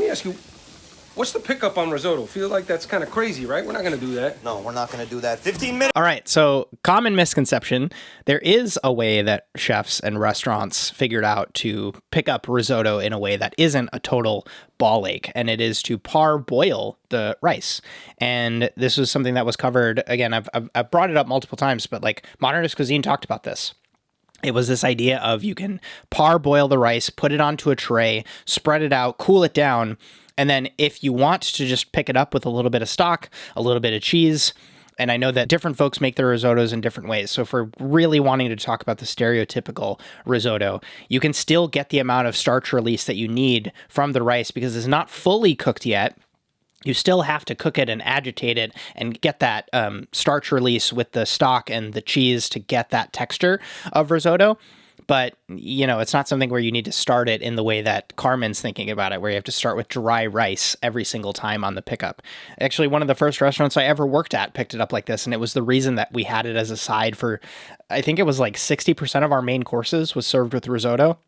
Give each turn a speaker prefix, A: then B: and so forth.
A: me ask you, what's the pickup on risotto? Feel like that's kind of crazy, right? We're not going to do that.
B: No, we're not going to do that. 15 minutes.
C: All right, so common misconception. There is a way that chefs and restaurants figured out to pick up risotto in a way that isn't a total ball ache, and it is to parboil the rice. And this was something that was covered, again, I've brought it up multiple times, but like Modernist Cuisine talked about this. It was this idea of you can parboil the rice, put it onto a tray, spread it out, cool it down, and then if you want to just pick it up with a little bit of stock, a little bit of cheese, and I know that different folks make their risottos in different ways. So if we're really wanting to talk about the stereotypical risotto, you can still get the amount of starch release that you need from the rice because it's not fully cooked yet. You still have to cook it and agitate it and get that starch release with the stock and the cheese to get that texture of risotto. But, you know, it's not something where you need to start it in the way that Carmen's thinking about it, where you have to start with dry rice every single time on the pickup. Actually, one of the first restaurants I ever worked at picked it up like this, and it was the reason that we had it as a side for, I think it was like 60% of our main courses was served with risotto.